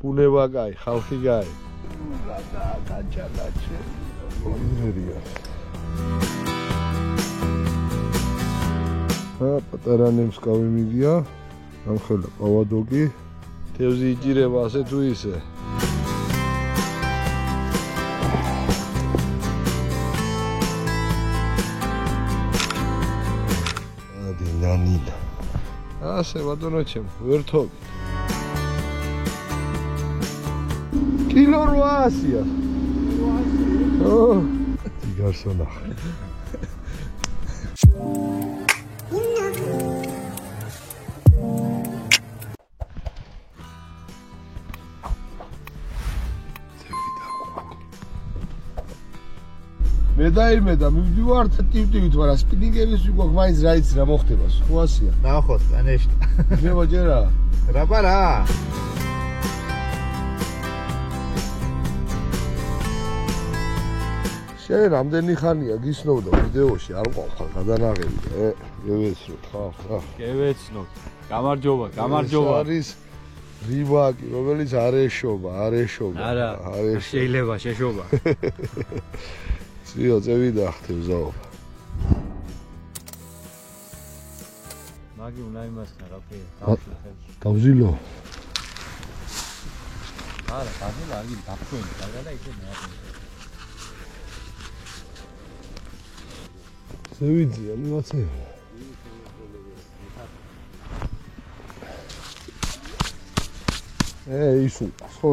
ბუნება კაი, ხალხი კაი. გაჩალაჩე. ოზერია. პატარა ნემსკავი მიდია. ამხელა ყავადოგი. თევზი იჭირება ასე თუ ისე. ნანინა. ასე ბატონო ჩემ, ვერთობი. კილო 800-ია. 800. ო, იგარსონა. მე დაიმედა, მივდივარ ტივტივით, მაგრამ სპინინგების უკვე მაინც რა იცი რა მოხდება, ხო ასია. ნახოთ, კანეშტა. მე ჯერა. რა პარა? შენ რამდენი ხანია გისნობდა ვიდეოში არ მყავს გადანაღები და გევეცნოთ ხა. გევეცნოთ. გამარჯობა, გამარჯობა. არის რივაკი, რომელიც არ ეშობა. არა, შეიძლება შეშობა. ძიო წევიდა ხთევზაობა. მაგი უნდა იმასნა რა ფე. გავზილო. არა, გავზილო აგი დაფრენი, და ისე მეაყენე. ზევიძია, მივაცე. ისუ, ხო.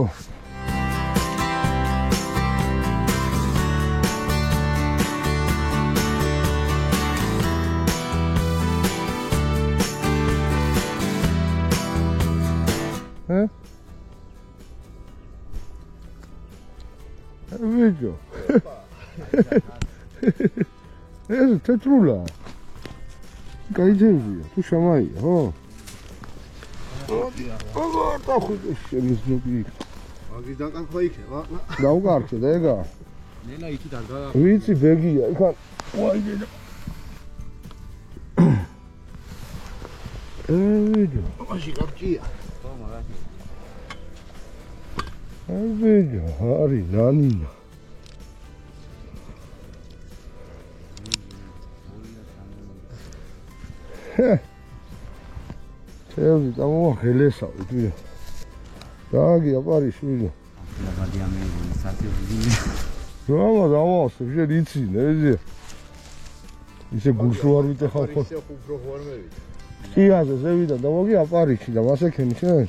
ვიჯო. ეს თეთრულა. გაიძებია, თუ შამაია, ხო? აბა, დახვიდე შემიზნობი. მაგი დაკარგვა იქნება. დაუკარგე და ეგა. ნელა იქით არ გავა. ვიცი ბეგია, იქან. ვაიდე. ვიჯო. მაშინ გაბჭია. ხო, მაგათი. ვიჯო, არის ნანინა. თევზი დამოახელესავით ვიდეო. დააგია პარიში ვიდეო. დაბადიამელი სათევზი. რამა დავასებ, შენ იცინე ეზია. ისე გულშო არ ვიტეხავ ხო? ისე უფრო ხوار მევიდა. სიაზე ზევიდან დამოგია პარიში და მასექენი შენ.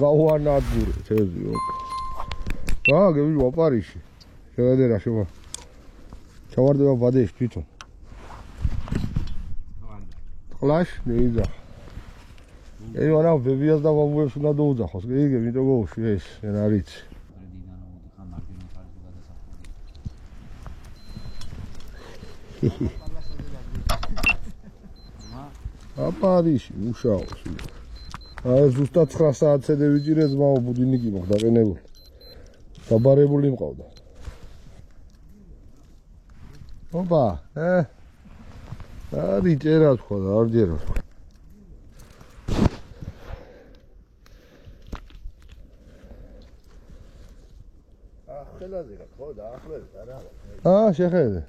გავანადგურე თევზი ოკ. გევივა პარიში. შევედერა შევა. ჩავარდება ბადეში თვითონ. ყლაშ ნეიზა. ეიონა ბებიას და ბაბუებს უნდა დაუძახოს. იგი ვინტო გოუში ეს შენ არიც. აპარიში უშაოს. აი ზუსტად 9 საათზე ვიჭირე ძმაო ბუდინიკი მოხდა ყენებული. დაბარებული მყავდა. ოპა, არი წერა თქვა და არ ჯერა. ხელაზე რა ხო და ახლებს არა. შეხედე.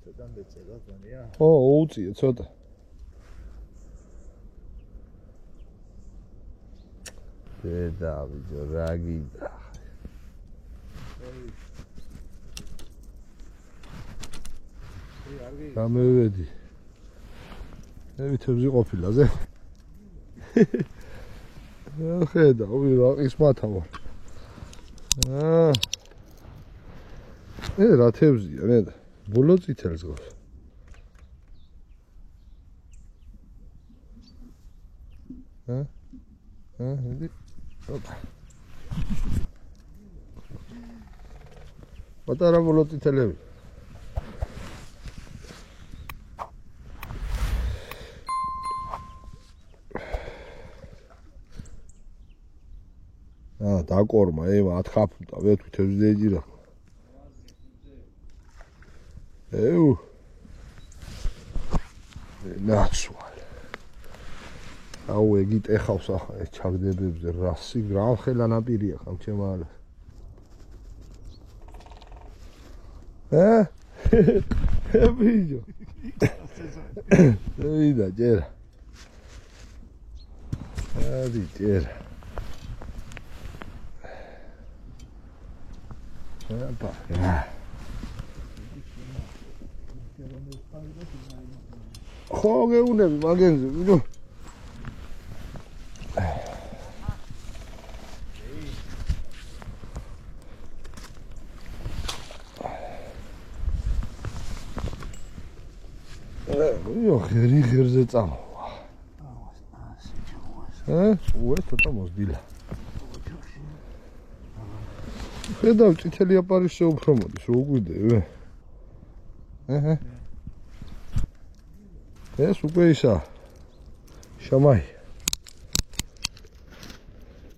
ცოტა მეწერა თონია. ხო, უწია ცოტა. დედავიძო რა გიდა. გამევედი. მე თევზი ყოფილაზე. ხედა, ის მათავარ. რა თევზია, ნედა. ბოლო წითელს გავს. იდი. ოპა. პატარა ბოლო წითელები. დაკორმა, ევა 10 ფუტა, ვეთუ თევზი ეჯირა. ნაცვალ. აუ ეგ ეხავს ახლა ეს ჩაგდებებზე რასი გრამხელა ნაპირია ხამ ჩემალა. ბიჭო. ვიდა ჯერა. ადი ჯერა. აბა. ხო გეუნები მაგენზე ბიჭო. იო ხერი ხერზე წამოვა. უე ცოტა მოსდილა. ხედავ წითელი აპარისე უფრო მოდის, რო უგვიდე. ეს უკვე ისა. შამაი.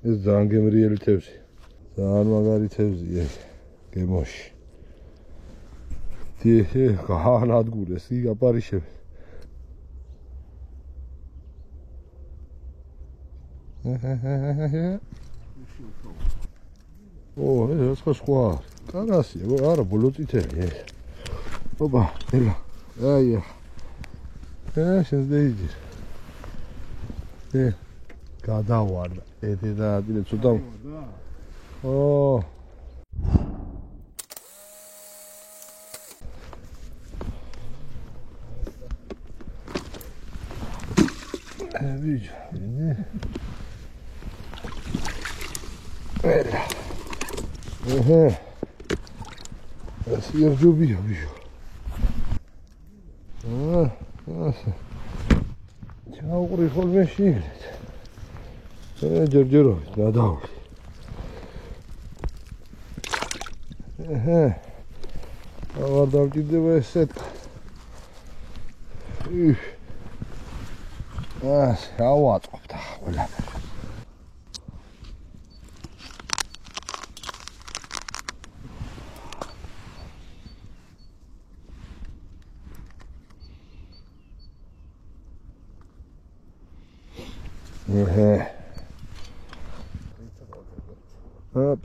ეს ძალიან გემრიელი თევზი. ძალიან მაგარი თევზია ეს. გემოში. განადგურეს იქ აპარიშები. ეს სხვა. კარასია, არა ბოლო წითელი ეს. ოპა, ელა. აია. შენს დეიჯი. გადავარდა. და ადგილე ცოტა. ო. ბიჭო, ელა. ეს იძუბია ბიჭო. ჩაუყრი ხოლმე შიგნით. ჯერჯერო გადავდი. აღარ დავჭირდება ეს სეტკა. ავაწყობთ ახლა.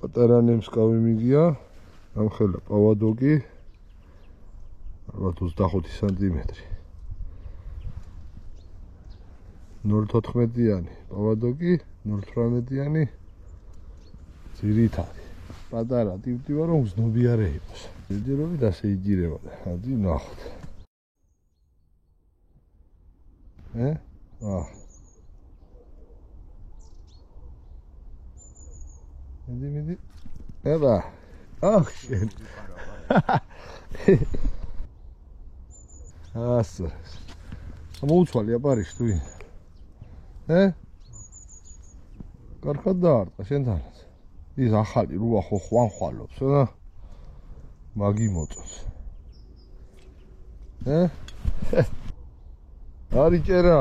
პატარა ნემსკავი მიგია. ამხელა პავადოგი. ალბათ 25 სანტიმეტრი. 0.14-იანი პავადოგი, 0.18-იანი ძირითადი. პატარა ტივტივა რომ გზნობი არ ეიყოს. ჯერჯერობით ასე იჯირება და ადი ნახოთ. მიდი. აბა. შენ. ასე. მოუცვალი აპარიში თუ ვინ? კარგად დაარტყა შენთანაც. ის ახალი რუა ხო ხვანხვალობს და მაგი მოწოს. არი ჭერა.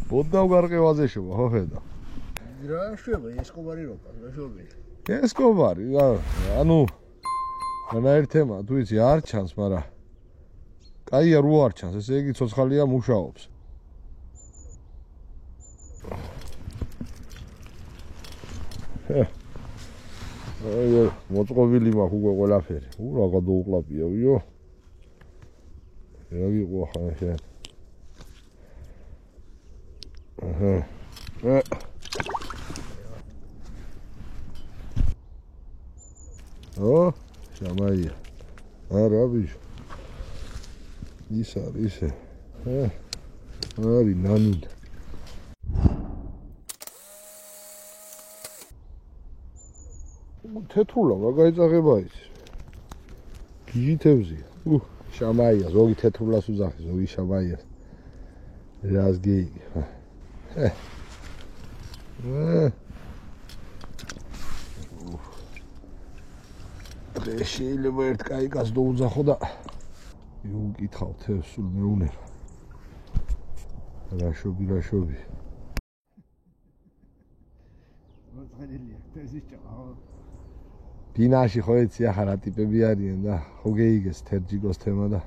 ბოდავ გარყევაზე შოვა ხო ხედა. რა შვება ესკობარი როკა, რა შვები. ესკობარი, ანუ განაერთემა თუ იცი არ ჩანს, მაგრამ კაია რო არ ჩანს, ესე იგი ცოცხალია მუშაობს. მოწყობილი მაქვს უკვე ყველაფერი. რა გადაუყლაპია, ვიო. რა გიყო ახლა შენ. შამაია. არა ბიჭო. ის არის ისე. არის ნანინა. თეთრულა რა გაიწაღება ის. გიჟი თევზია. შამაია, ზოგი თეთრულას უძახი, ზოგი შამაიას. რას გეიგე. შეიძლება ერთ კაიკას დაუძახო და ვიკითხავ თევზს სულ მეუნება. რაშობი. მოწყენილია თევზის ჭამა. დინაში ხო იცი ახლა რა ტიპები არიან და ხო გეიგეს თერჯიგოს თემა და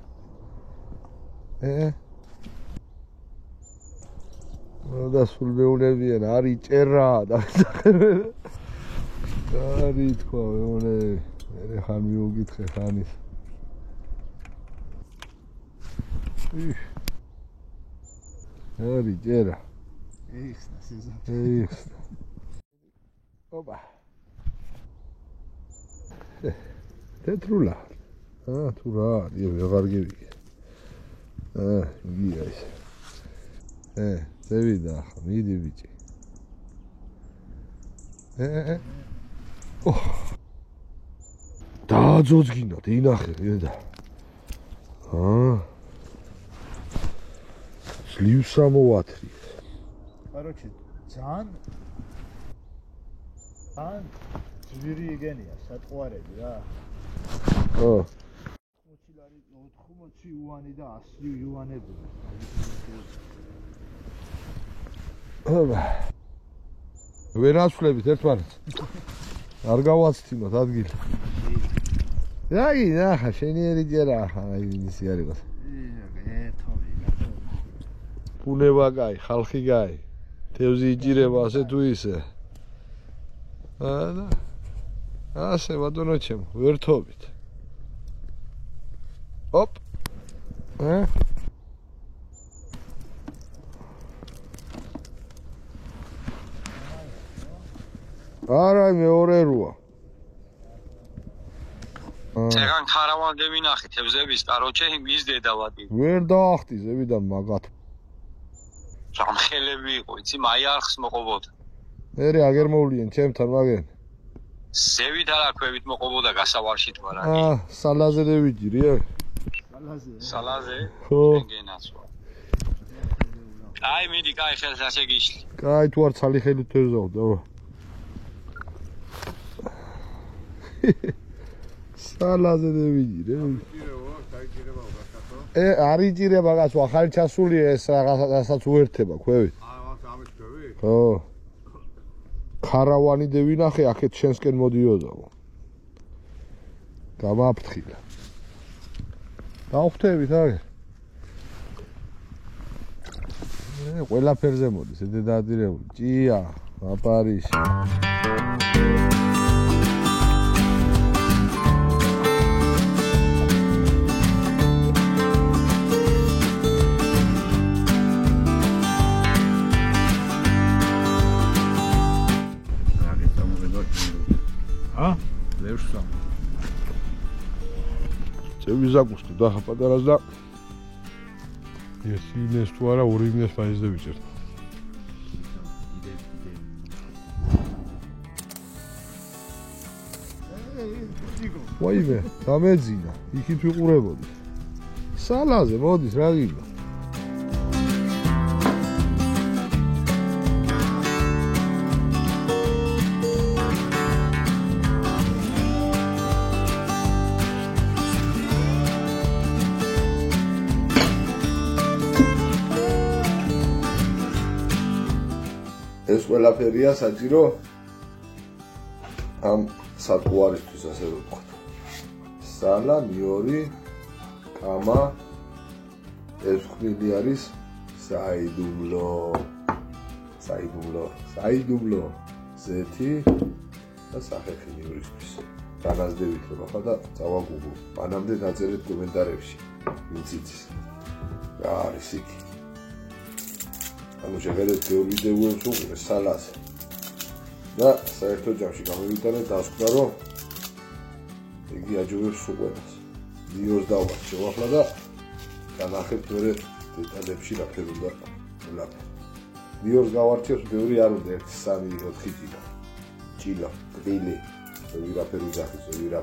და სულ მეუნებიან არის ჭერა და არის თქვა მეუნები მე ხან მიუგითხე ხანის არის ჭერა ეხსნა სეზონ ეხსნა ოპა თეთრულა თუ რა არის ვეღარ გივიგე იგია ის ზევიდა ახლა მიდი ბიჭი დაძოძგინოთ ინახე და ძლივს ამოვათრი короче ძალიან ძვირი იგენია სატყვარები რა 80 იუანი და 100 იუანები ვერ ასვლებით ერთმანეთს არ გავაცდინოთ ადგილი რაი ნახა შენიერი ჯერა აი ისი არის ბუნება კაი ხალხი კაი თევზი იჭირება ასე თუ ისე ასე ბატონო ჩემო ვერთობით ოპ არა მეორე როა ზეგან ქარავან გემინახე თევზების კაროჩე მის დედავადი ვერ დაახტი ზევიდან მაგათ სამხელები იყო იცი მაიარხს მოყობოდა მერე აგერ მოვლიან ჩემთან მაგენ ზევით არა ქვევით მოყობოდა გასავარში თუ არა სალაზე დევიჯირი სალაზე ხო გენაცვა აი მიდი კაი ხელს ასე გიშლი კაი თუ არ ცალი ხელით თევზავ დავა სალაზე დევიჯირი არის ჭირება გასო ახალი ჩასულია ეს რაღაცასაც უერთება ქვევით ამის ქვევი ხო ქარავანი დევინახე აქეთ შენსკენ მოდიოდაო გამაფრთხილა დავხვდებით აგე ყველაფერზე მოდის დედაადირებული ჭია აპარიში ლევსა ზაკუსტი და პატარას და ეს ინეს თუ არა ორი ინეს ფაიზზე ვიჭერთ ვაიმე დამეძინა იქით ვიყურებოდი სალაზე მოდის რა გიგო ეს ყველაფერია საჭირო ამ სატყვარისთვის ასე ვთქვათ. სალა, მიური, კამა, ეს ხმილი არის საიდუმლო, ზეთი და სახეხი მიურისთვის. განაზდევით რომ ახლა და წავაგუგო. მანამდე დაწერეთ კომენტარებში. ვიცით რა არის იქ. ანუ შეხედეთ ვიდეოებს უყურე სალას და საერთო ჯამში გამოვიტანეთ დასკვნა რომ იგი აჯობებს უყურებას ვიდეოს დავარჩევ ახლა და განახებთ მერე დეტალებში რა ფეროდა ლაპ ვიდეოს გავარჩევს ბევრი არ უნდა 1 3 4 ჭილა გრილი ვირა ფეროდა ვირა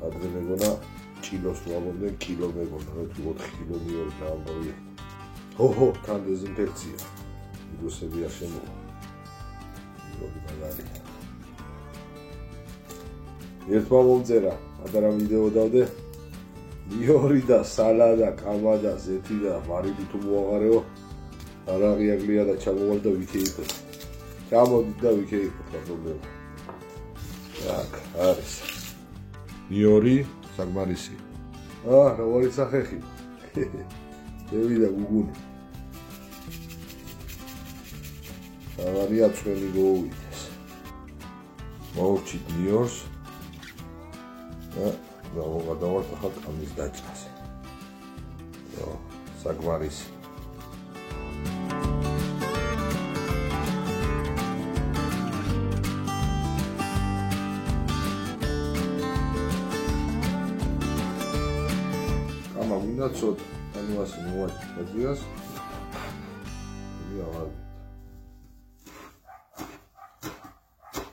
ადრე მეგონა ჭილოს ვამობდნენ კილო მეგონა რა თუ 4 კილო ვიდეოს დავამბავია Ho, თან დეზინფექცია. ვირუსები არ შემოვა. ვირუსი მაგალითად. ერთმა მომწერა, ადარა ვიდეო დავდე. მიური და სალა და კამა და ზეთი და მარილი თუ მოაღარეო. არაღიაგლია და ჩამოვალ და ვიქეიფოთ. ჩამოდით და ვიქეიფოთ რა პრობლემა. აქ არის. მიური საკმარისი. რა ვარი სახეხი. დევი და გუგუნი. აღარია წვენი გოუვიდეს. მოვჭით ნიორს. და გავგადავართ ახლა კამის დაჭრას. საგვარის კამა მინდა ცოტა ანუ ასე მოვაჭრეთ ბაზიას აღარ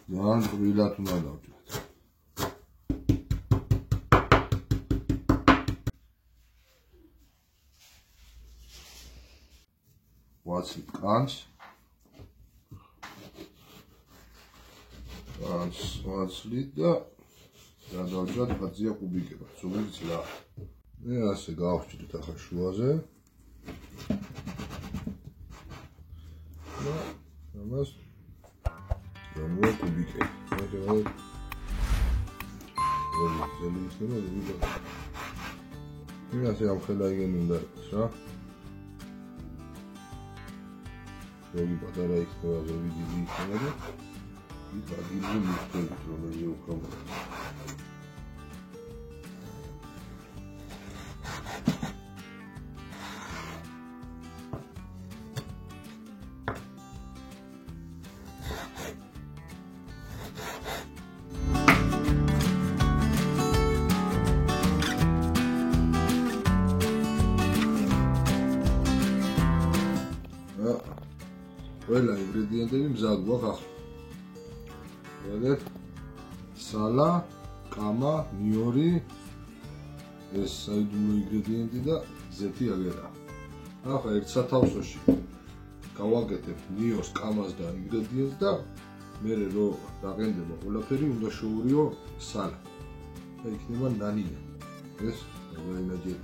ძალიან გრილად უნდა დავჭრეთ ვაცლით კანს ვაცლით და გადავჭრათ ბაზია კუბიკება ზოგი ძლა მე ასე გავხჭიდით ახლა შუაზე და ამას გამოვაკუბიკებ მე ასე ამხელა იგენი უნდა იყოს რა ზოგი პატარა იქნება ზოგი დიდი იქნება და ის ადგილი მიხდებით რომელზე უფრო ყველა ინგრედიენტები მზად გვაქვს ახლა. ვედეთ სალა, კამა, ნიორი, ეს საიდუმლო ინგრედიენტი და ზეთი აგერა. ახლა ერთ სათავსოში გავაკეთებ ნიორს, კამას და ინგრედიენტს და მერე რო დაყენდება ყველაფერი უნდა შოურიო სალა. და იქნება ნანია. ეს რაღაცნაირია.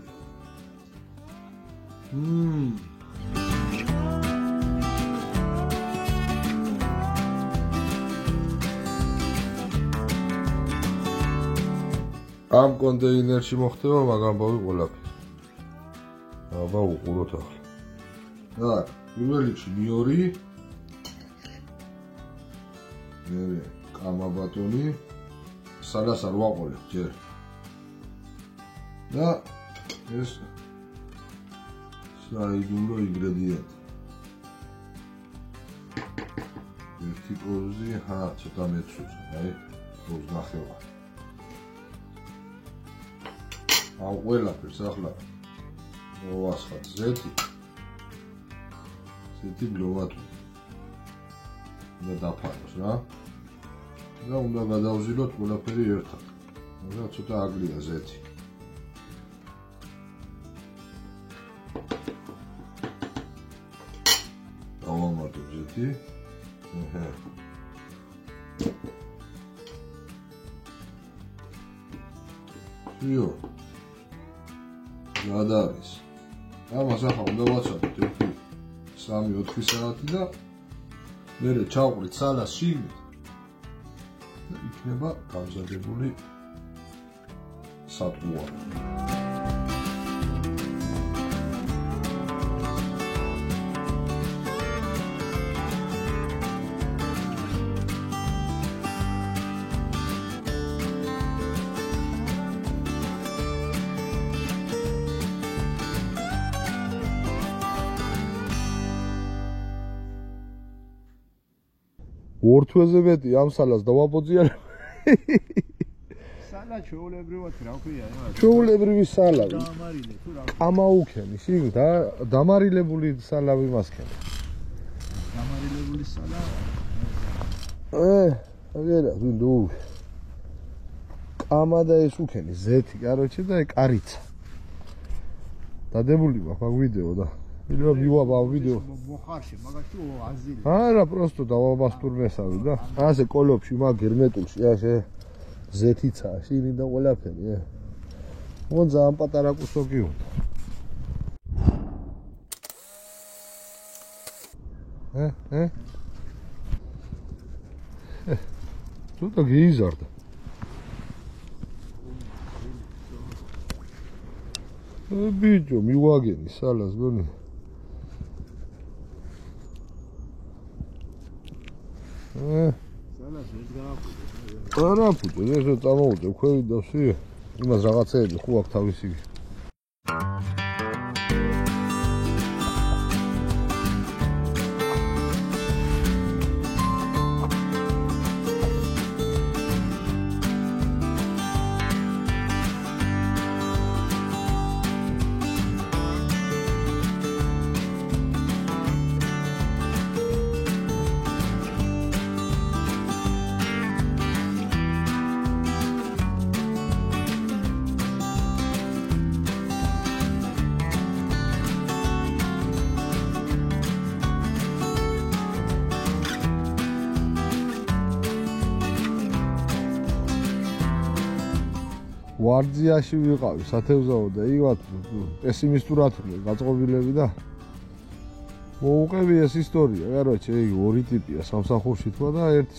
ამ კონტეინერში მოხდება მაგრამ ბავი ყველაფერი. აბა უყუროთ ახლა. და პირველ რიგში ნიორი, მერე კამა ბატონი, სალას არ ვაყოლებ ჯერ. და ეს საიდუმლო ინგრედიენტი. ერთი კოზი, ცოტა მეცუცე, აი, კოზ ნახევა. ამ ყველაფერს ახლა მოვასხათ ზეთი გლოვატული და დაფაროს რა და უნდა გადავზილოთ ყველაფერი ერთად და ცოტა აგრია ზეთი დავამატებ ზეთი იო გადარის. ამას ახლა უნდა ვაცადოთ 1-3-4 საათი და მერე ჩავყრით სალას შიგნით და იქნება გამზადებული სატყუარი. ორთვეზე მეტი ამ სალას დავაპოძიარ. სალა ჩვეულებრივად რა ქვია, ჩვეულებრივი სალა. დამარილე თუ რა. კამაუქენი, შიგნით დამარილებული სალა ვიმასქენ. დამარილებული სალა. აგერა, ნუ. კამა და ეს უქენი, ზეთი, კაროჩე და კარიცა. დადებული მაქვს მაგ ვიდეო და Ilo viuava video. მოხარში, მაგაში აზილი. არა, просто დავაბასტურნესავი და ასე კოლოფში მაგ გერმეტულში, ასე ზეთიცა, შინი და ყველაფერი, მონ ძალიან პატარა კუსოკი უნდა. ცოტა გეიზარდა. ბიჭო, მივაგენი სალას გონი. სალას ეს გააფუჭე. არა, ფუჭო, ესე წამოვუწევ ქვევით და ვსი. იმას რაღაცეები ხო აქვს თავისი. ვარძიაში ვიყავი სათევზაო და იგივე პესიმისტურად გაწყობილები და მოუყევი ეს ისტორია, короче, იგი ორი ტიპია სამსახურში თქვა და ერთი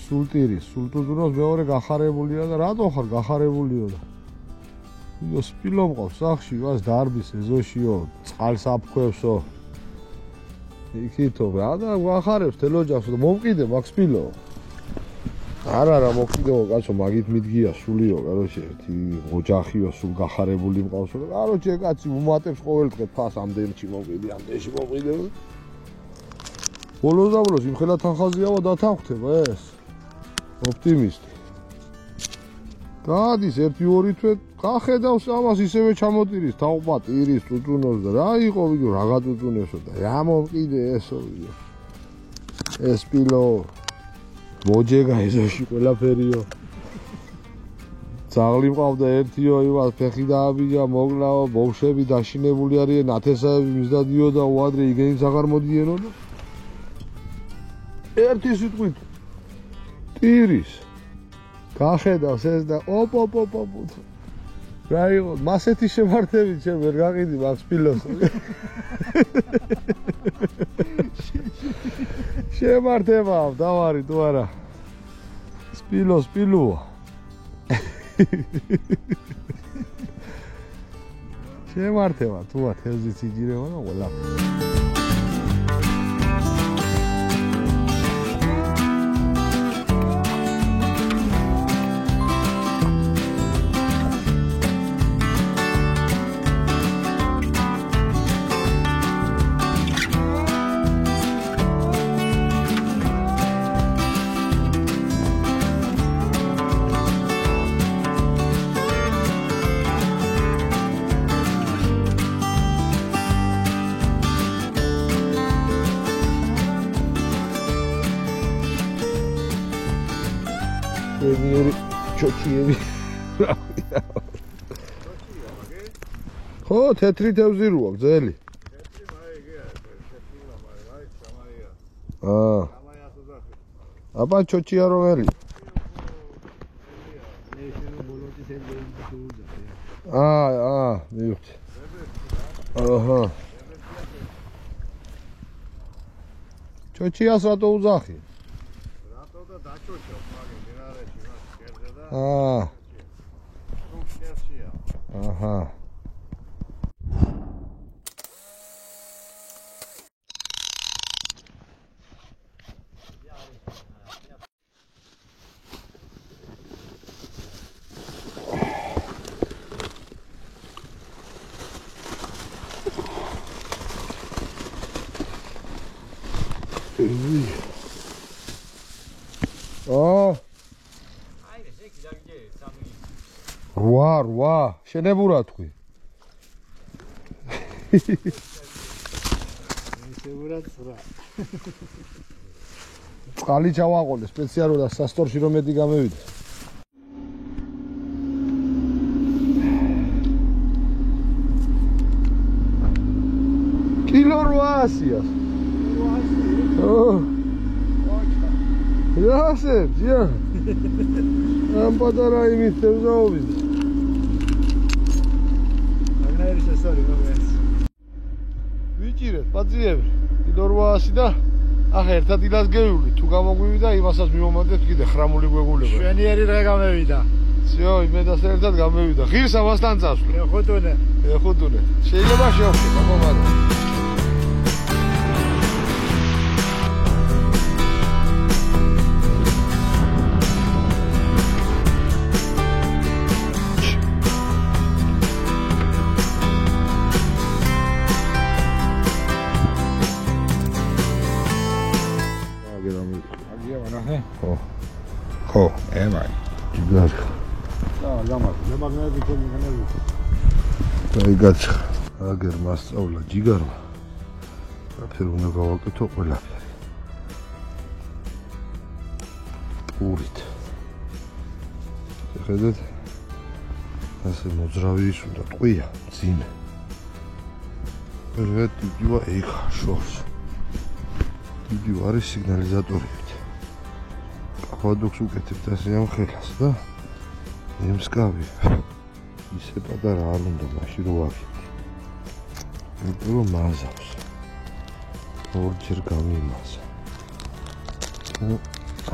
სულ ტირის, სულ ტუზურავს, მეორე გახარებულია და რატო ხარ გახარებულიო და იდო სპილო მყავს სახში, ვას დარბის ეზოშიო, წყალს აფქვევსო. იქითო და გახარებს თელოჯახს და მომყიდე მაგ სპილო. არა მოკიდეო კაცო მაგით მიდგია სულიო, короче, ერთი ოჯახიო სულ გახარებული მყავსო და короче, კაცი უმატებს ყოველდღე ფას ამდენში მომყიდე, ამდენში მომყიდე. ბოლოს და ბოლოს იმხელა თანხაზიავა დათანხმდება ეს. ოპტიმისტი. გადის 1-2 თვე, გახედავს ამას ისევე ჩამოტირის, თავყვა ტირის, წუწუნოს და რა იყო ვიდო რა გაწუწუნესო და რა მომყიდე ესო ვიდო. ეს პილო მოჯეგა ეზოში ყველაფერიო. ძაღლი მყავდა ერთიო, იმას ფეხი დააბიჯა, მოგლაო, ბავშვები დაშინებული არიან, ათესაები მისდადიო და უადრე იგენიც აღარ მოდიენო და ერთი სიტყვით ტირის გახედავს ეს და ოპ რა იყო მასეთი შემართები ჩემ ვერ გაყიდი მაგ სპილოს შემართება დავარი თუ არა სპილოა შემართება თუ არა თევზიც იჯირება და ყველა ჩოჩიები ხო თეთრი თევზი როა გზელი აბა ჩოჩია რომელი მივხვდი აჰა ჩოჩიას რატო უძახი რატო და დაჩოჩოს მაგე დინარეში მას კერძე და აჰა რვა შენებურა თქვი წყალი ჩავაყოლე სპეციალურად სასტორში რომ მეტი გამევიდა კილო 800-ია იასებ ჯია ამ პატარა იმით თევზაობის აგნაირი შესწორი მომეს ვიჭირეთ პაციები კილო 800 და ახლა ერთად ილას გევლი თუ გამოგვივიდა იმასაც მიმომანდეთ კიდე ხრამული გვეგულება შვენიერი დღე გამევიდა всё, იმედას ერთად გამევიდა. ღირსა მასთან წავსვლა. ეხუთუნე. ეხუთუნე. შეიძლება შევხვდე, გამომადა. ხო, ემაი. ჯიგარ. მე მაგნები თემი განები. დაიგაჩ. აგერ მასწავლა ჯიგარმა. რაფერ უნდა გავაკეთო ყველაფერი. პურით. ხედავთ? ასე მოძრავი ის უნდა ტყვია, ძიმე. ერთ იდივა ეხა შორს. იდივა არის სიგნალიზატორი. ხოდუქს უკეთებთ ასე ამ ხელას და ემსკავი ისე პატარა არ უნდა მაშინ რო ვაკეთე იმიტომ რომ მაზავს ორჯერ გამიმაზა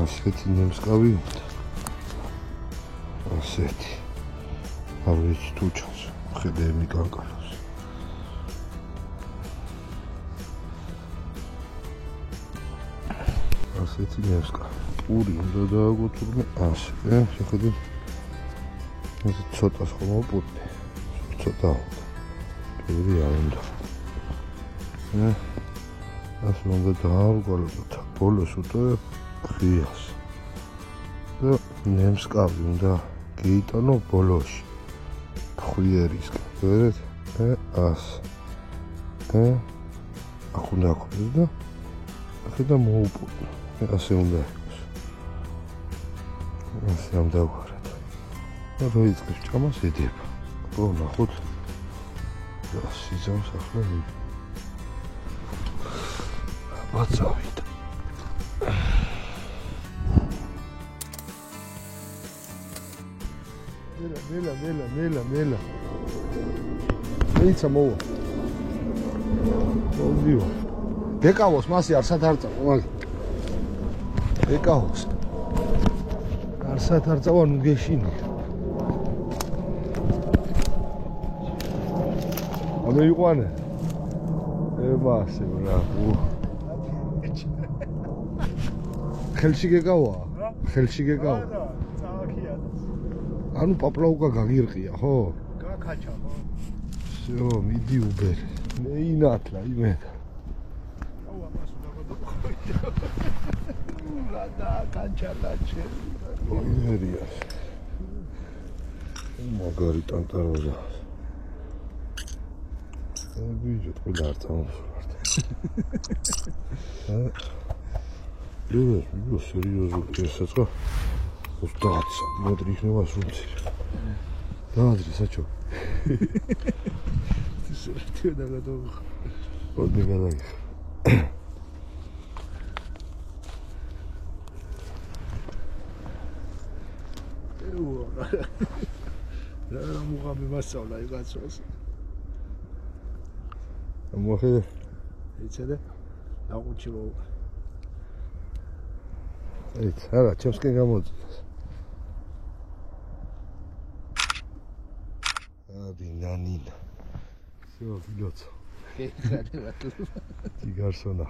ასეთი ემსკავი უნდა ასეთი არ ვიცი თუ ჩანს ხედე მიკანკალოს ასეთი ემსკავი პური უნდა დააგოთურნე ასე, შეხედე ასე ცოტას ხომ პური ცოტა უნდა პური არ უნდა ასე უნდა დააგოთურნე ბოლოს უტოვე ღიას და ნემსკავი უნდა გეიტანო ბოლოში ხვიერისკენ ვერეთ ასე აქ უნდა ყოფილ და ახლა მოუპურნო ასე უნდა ასე ამ დავგვარად. რო იწყებს ჭამას ედება. ო ნახოთ. და სიზამს ახლა ვაცავით. მელა. მეიცა მოვა. მოვდიო. გეკავოს მასი არსად არ წავა მაგ. გეკავოს. არსად არ წავა ნუ გეშინი. ამე იყვანე. ემასე რა. ხელში გეკავა? ხელში გეკავა? წავაქია. ანუ პაპლაუკა გაგირყია, ხო? გაკაჩა, ხო? всё, მიდი უბერ. მე ინათლა იმედა. აუ ამას უნდა გადავყავიდე. და კანჩალაჩე. ოდერია. მაგარი ტანტაროზა. ვიჯო ყველა არ წამოსვლართ. ვიჯო სერიოზული ესაცა 30 მეტრი იქნება სულცირ. დაადრე საჩო. ისეთი და გადავ. ოდი გადაიხ. რა მუღამი მასწავლა იგაცოს. მოხედე. იცოდე? აუჩი მო. ეც, არა, ჩემსკენ გამოწეს. ადი ნანინა. всё, გილოცო. ხეხადე თუ. ჯიგარსონა.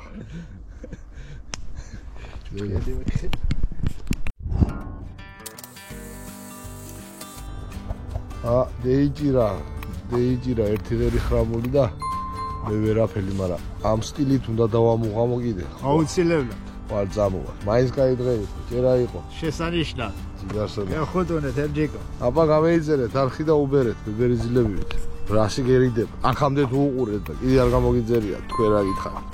დეიჯირა ერთი ღერი ხრამული და მე ვერაფერი, მაგრამ ამ სტილით უნდა დავამუღამო კიდე. აუცილებლად. ვარ წამოვა. მაინც გაიდღებით, ჭერა იყო. შესანიშნავ. ჯიგარსონა. ეხუთუნე თერჯიკო. აბა გამეიწერეთ არხი და უბერეთ, ბერიზილებით. რაში გერიდება? აქამდე თუ უყურეთ და კიდე არ გამოგიძერია, თქვენ რა გითხარით.